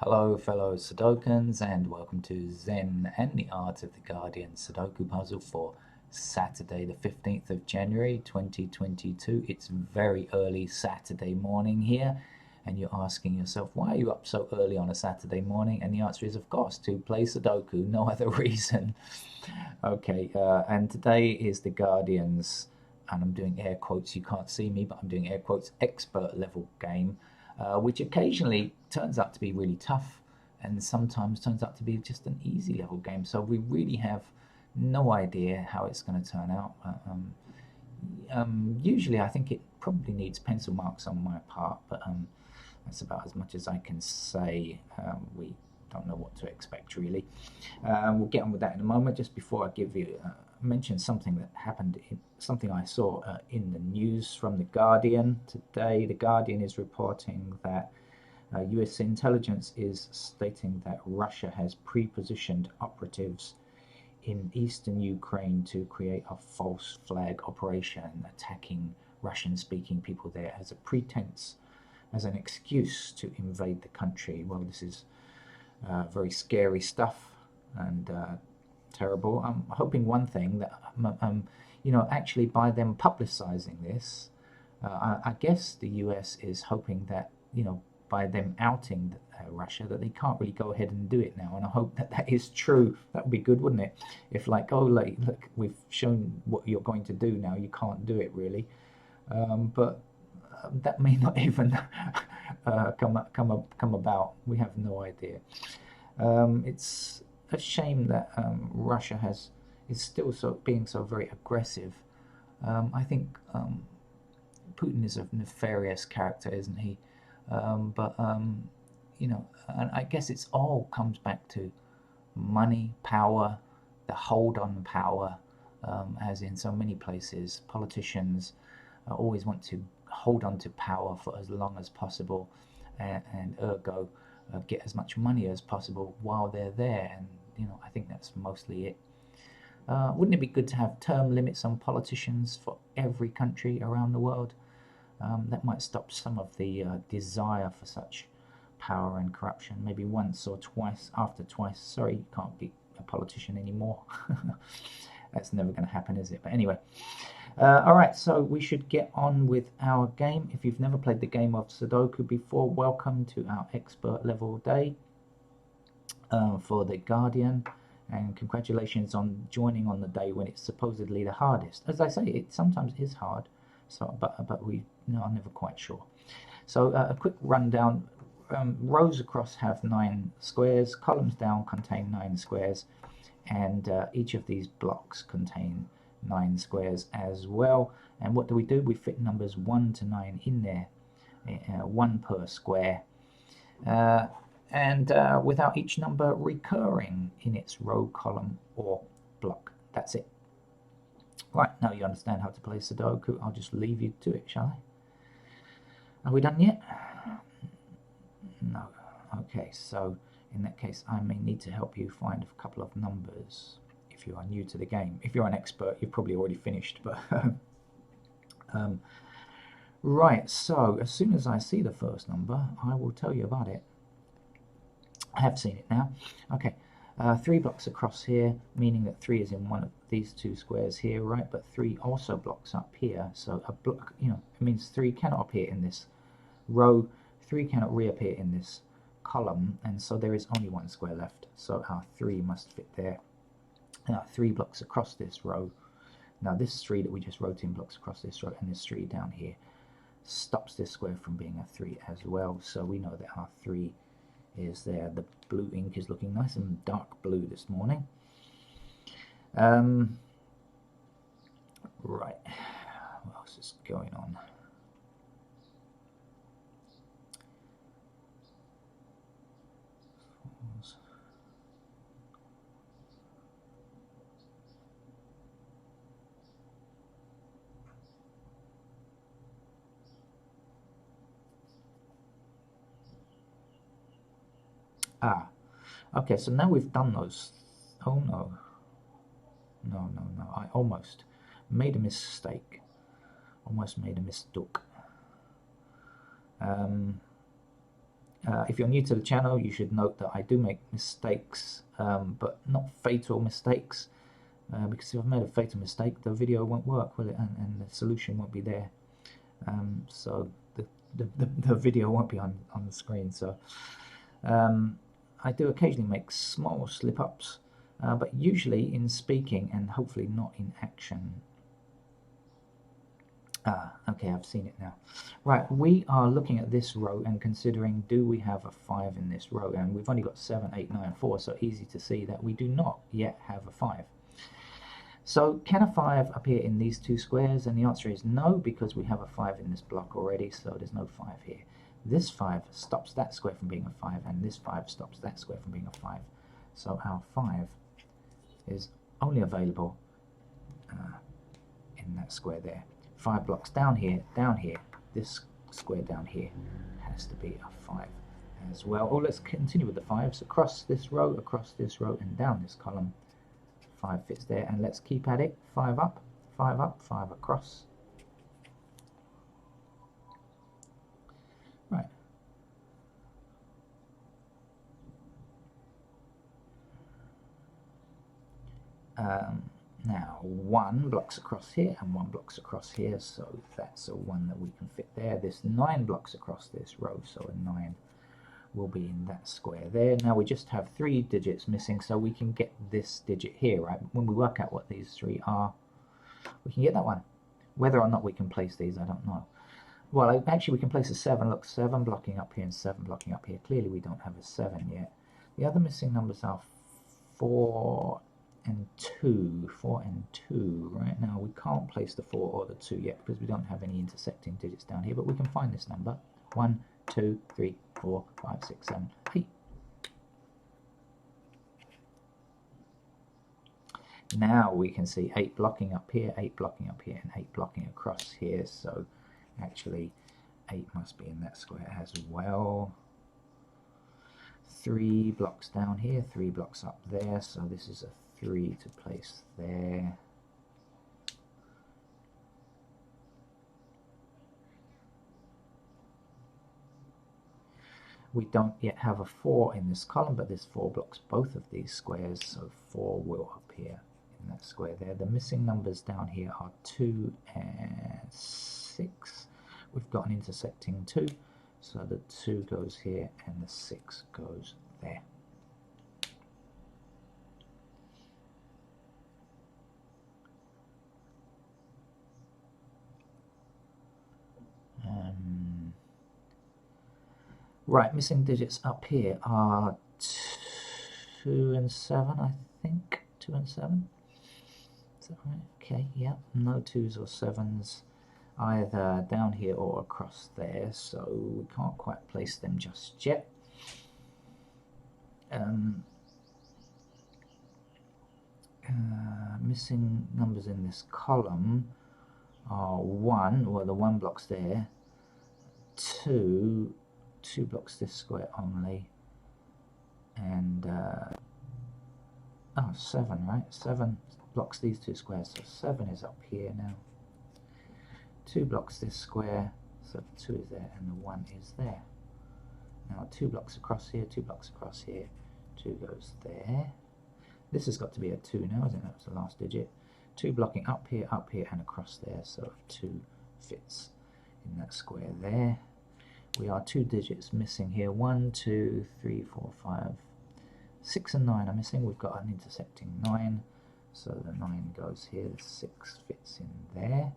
Hello, fellow Sudokans, and welcome to Zen and the Art of the Guardian Sudoku puzzle for Saturday, the 15th of January 2022. It's very early Saturday morning here, and you're asking yourself, why are you up so early on a Saturday morning? And the answer is, of course, to play Sudoku, no other reason. Okay, and today is the Guardian's, and I'm doing air quotes, you can't see me, but I'm doing air quotes, expert level game, which occasionally turns out to be really tough and sometimes turns out to be just an easy level game. So we really have no idea how it's going to turn out. Usually I think it probably needs pencil marks on my part, but that's about as much as I can say. We don't know what to expect really. We'll get on with that in a moment. Just before I give you mention something that happened, something I saw in the news from The Guardian today. The Guardian is reporting that US intelligence is stating that Russia has pre-positioned operatives in eastern Ukraine to create a false flag operation, attacking Russian-speaking people there as a pretense, as an excuse to invade the country. Well, this is very scary stuff and terrible. I'm hoping one thing that, actually by them publicizing this, I guess the US is hoping that, by them outing Russia, that they can't really go ahead and do it now. And I hope that that is true. That would be good, wouldn't it? If like, oh, like, look, we've shown what you're going to do now, you can't do it really. But that may not even come about. We have no idea. It's a shame that Russia is still being so very aggressive. I think Putin is a nefarious character, isn't he? But and I guess it's all comes back to money, power, the hold on power, as in so many places, politicians always want to hold on to power for as long as possible, and ergo get as much money as possible while they're there. And I think that's mostly it. Wouldn't it be good to have term limits on politicians for every country around the world? That might stop some of the desire for such power and corruption. Maybe once or twice, after twice, sorry, you can't be a politician anymore. That's never going to happen, is it? But anyway, all right, so we should get on with our game. If you've never played the game of Sudoku before, welcome to our expert level day for the Guardian, and congratulations on joining on the day when it's supposedly the hardest. As I say, it sometimes is hard, so but we I'm never quite sure. So a quick rundown. Rows across have 9 squares, columns down contain 9 squares, and each of these blocks contain 9 squares as well. And what do? We fit numbers 1 to 9 in there, 1 per square, and without each number recurring in its row, column, or block. That's it. Right, now you understand how to play Sudoku. I'll just leave you to it, shall I? Are we done yet? No. Okay, so in that case, I may need to help you find a couple of numbers if you are new to the game. If you're an expert, you've probably already finished, but right, so as soon as I see the first number, I will tell you about it. I have seen it now. Okay, 3 blocks across here, meaning that 3 is in one of these 2 squares here, right? But 3 also blocks up here, so a block, it means 3 cannot appear in this row, 3 cannot reappear in this column, and so there is only 1 square left. So our 3 must fit there. Now 3 blocks across this row. Now this 3 that we just wrote in blocks across this row, and this 3 down here stops this square from being a 3 as well. So we know that our 3 is there. The blue ink is looking nice and dark blue this morning. Right, what else is going on? Ah, okay, so now we've done those. Oh no. No, no, no. I almost made a mistake. Almost made a mistake. If you're new to the channel, you should note that I do make mistakes, but not fatal mistakes, because if I've made a fatal mistake, the video won't work, will it? And the solution won't be there. So the video won't be on the screen. So I do occasionally make small slip-ups, but usually in speaking and hopefully not in action. Okay, I've seen it now. Right, we are looking at this row and considering, do we have a 5 in this row? And we've only got 7, 8, 9, 4, so easy to see that we do not yet have a 5. So can a 5 appear in these two squares? And the answer is no, because we have a 5 in this block already, so there's no 5 here. This 5 stops that square from being a 5, and this 5 stops that square from being a 5. So our 5 is only available in that square there. 5 blocks down here, this square down here has to be a 5 as well. Oh, let's continue with the 5s across this row, and down this column. 5 fits there, and let's keep at it. 5 up, 5 up, 5 across. Right. Now 1 blocks across here and 1 blocks across here, so that's a 1 that we can fit there. This 9 blocks across this row, so a 9 will be in that square there. Now we just have 3 digits missing, so we can get this digit here, right? When we work out what these 3 are, we can get that one. Whether or not we can place these, I don't know. Well, actually we can place a 7. Look, 7 blocking up here and 7 blocking up here. Clearly we don't have a 7 yet. The other missing numbers are 4 and 2. 4 and 2. Right now we can't place the 4 or the 2 yet because we don't have any intersecting digits down here, but we can find this number. 1, 2, 3, 4, 5, 6, 7, 8. Now we can see 8 blocking up here, 8 blocking up here, and 8 blocking across here. So actually 8 must be in that square as well. 3 blocks down here, 3 blocks up there. So this is a 3 to place there. We don't yet have a 4 in this column, but this 4 blocks both of these squares, so 4 will appear in that square there. The missing numbers down here are 2 and 6. We've got an intersecting 2, so the 2 goes here and the 6 goes there. Right, missing digits up here are 2 and 7, I think. 2 and 7. Is that right? Okay, yeah. No 2s or 7s either down here or across there, so we can't quite place them just yet. Missing numbers in this column are 1, well the 1 block's there, 2 blocks this square only, and 7, right? 7 blocks these 2 squares, so 7 is up here now. 2 blocks this square, so the 2 is there and the 1 is there. Now 2 blocks across here, 2 blocks across here, 2 goes there. This has got to be a 2 now, isn't it? That's the last digit. 2 blocking up here, and across there, so 2 fits in that square there. We are 2 digits missing here. 1, 2, 3, 4, 5, 6 and 9 are missing. We've got an intersecting 9, so the 9 goes here, the 6 fits in there.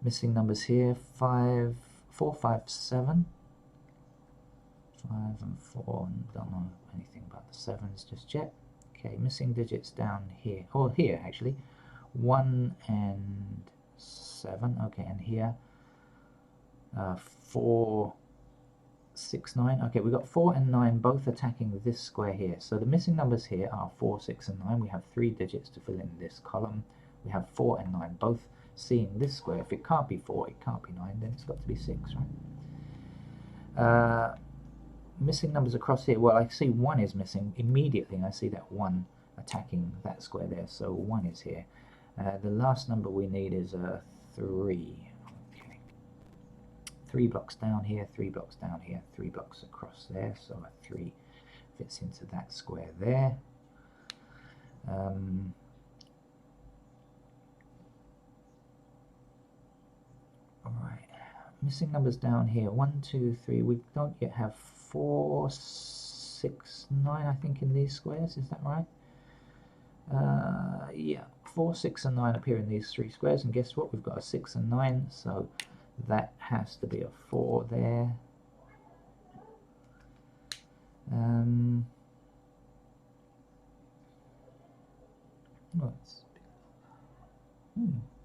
Missing numbers here, 5, 4, 5, 7. 5 and 4, and don't know anything about the 7s just yet. Okay, missing digits down here, or here actually. 1 and 7, okay, and here 4, 6, 9. Okay, we've got 4 and 9 both attacking this square here. So the missing numbers here are 4, 6, and 9. We have 3 digits to fill in this column. We have 4 and 9 both seeing this square. If it can't be 4, it can't be 9, then it's got to be 6, right? Missing numbers across here. Well, I see 1 is missing immediately, and I see that 1 attacking that square there. So 1 is here. The last number we need is 3. Okay. 3 blocks down here, 3 blocks down here, 3 blocks across there, so a 3 fits into that square there. Alright, missing numbers down here, 1, 2, 3, we don't yet have 4, 6, 9 I think in these squares, is that right? Yeah, 4, 6 and 9 appear in these 3 squares, and guess what, we've got a 6 and 9, so that has to be a 4 there.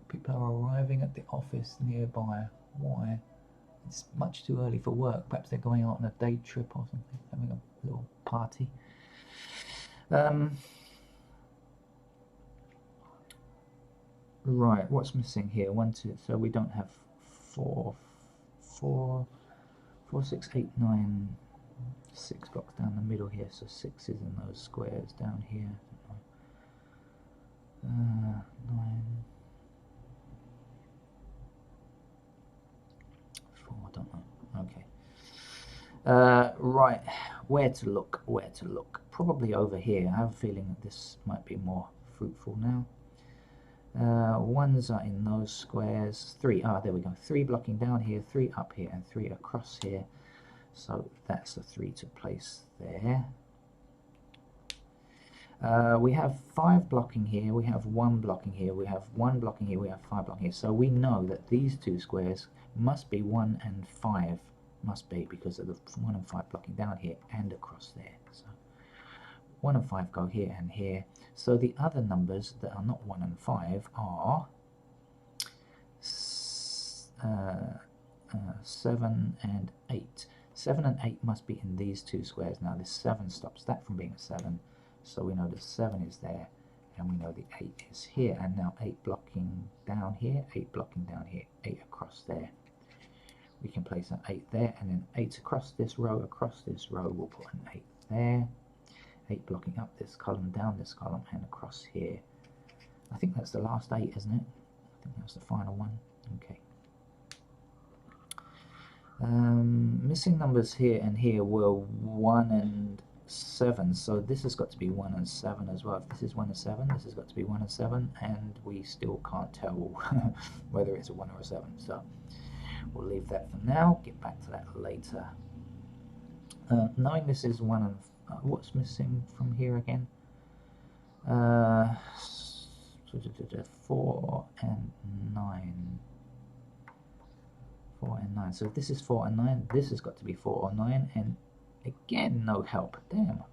People are arriving at the office nearby. Why? It's much too early for work. Perhaps they're going out on a day trip or something, having a little party. Right, what's missing here? 1, 2, so we don't have 4, 6, 8, 9, 6 blocks down the middle here, so 6 is in those squares down here. 9. 4, I don't know. Okay. Right, where to look? Where to look? Probably over here. I have a feeling that this might be more fruitful now. 1s are in those squares. 3, there we go. 3 blocking down here, 3 up here, and 3 across here. So that's a 3 to place there. We have 5 blocking here, we have 1 blocking here, we have 1 blocking here, we have 5 blocking here. So we know that these 2 squares must be 1 and 5, must be, because of the 1 and 5 blocking down here and across there. So 1 and 5 go here and here. So the other numbers that are not 1 and 5 are 7 and 8. 7 and 8 must be in these 2 squares. Now this 7 stops that from being a 7. So we know the 7 is there, and we know the 8 is here. And now 8 blocking down here, 8 blocking down here, 8 across there. We can place an 8 there, and then 8 across this row, we'll put an 8 there. 8 blocking up this column, down this column, and across here. I think that's the last 8, isn't it? I think that's the final one. Okay. Missing numbers here and here were 1 and 7, so this has got to be 1 and 7 as well. If this is 1 and 7, this has got to be 1 and 7, and we still can't tell whether it's a 1 or a 7, so we'll leave that for now, get back to that later. Knowing this is 1 and what's missing from here again? 4 and 9. 4 and 9. So if this is 4 and 9, this has got to be 4 or 9, and again, no help. Damn.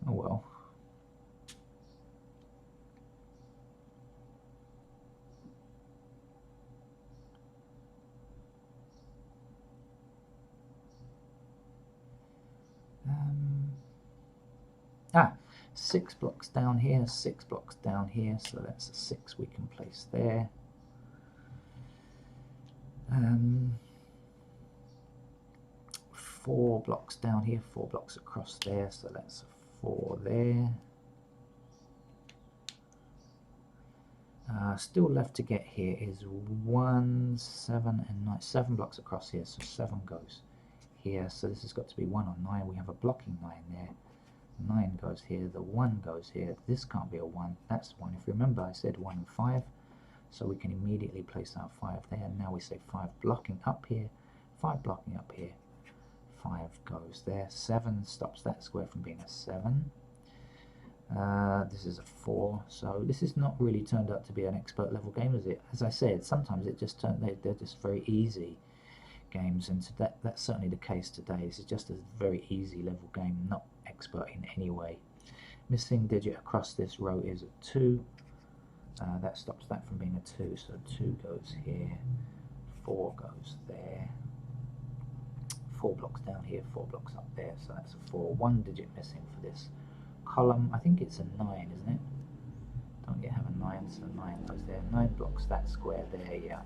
Oh well. Ah, 6 blocks down here, 6 blocks down here, so that's a 6 we can place there. 4 blocks down here, 4 blocks across there, so that's a 4 there. Still left to get here is 1, 7 and 9, 7 blocks across here, so 7 goes here, so this has got to be 1 or 9. We have a blocking 9 there. 9 goes here, the 1 goes here, this can't be a 1, that's 1. If you remember, I said 1 and 5, so we can immediately place our 5 there, and now we say 5 blocking up here, 5 blocking up here, 5 goes there, 7 stops that square from being a 7. This is a 4, so this is not really turned out to be an expert level game, is it? As I said, sometimes it just they're just very easy games, and that's certainly the case today. This is just a very easy level game, not expert in any way. Missing digit across this row is a 2. That stops that from being a 2, so 2 goes here, 4 goes there, 4 blocks down here, 4 blocks up there, so that's a 4. 1 digit missing for this column. I think it's a 9, isn't it? Don't yet have a 9, so 9 goes there. 9 blocks that square there, yeah.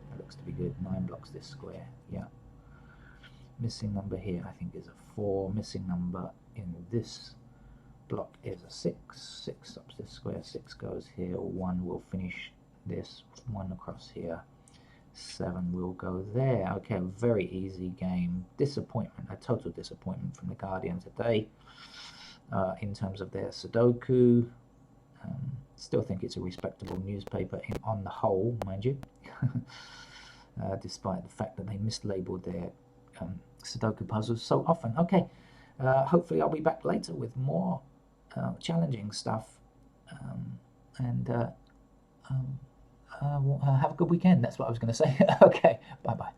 That looks to be good. 9 blocks this square, yeah. Missing number here, I think, is a 4. Missing number in this block is a 6. 6 stops this square, 6 goes here, 1 will finish this, 1 across here, 7 will go there. Okay, a very easy game. Disappointment, a total disappointment from the Guardian today in terms of their Sudoku. Still think it's a respectable newspaper on the whole, mind you, despite the fact that they mislabeled their Sudoku puzzles so often. Okay, hopefully I'll be back later with more challenging stuff, and have a good weekend. That's what I was going to say. Okay, bye bye.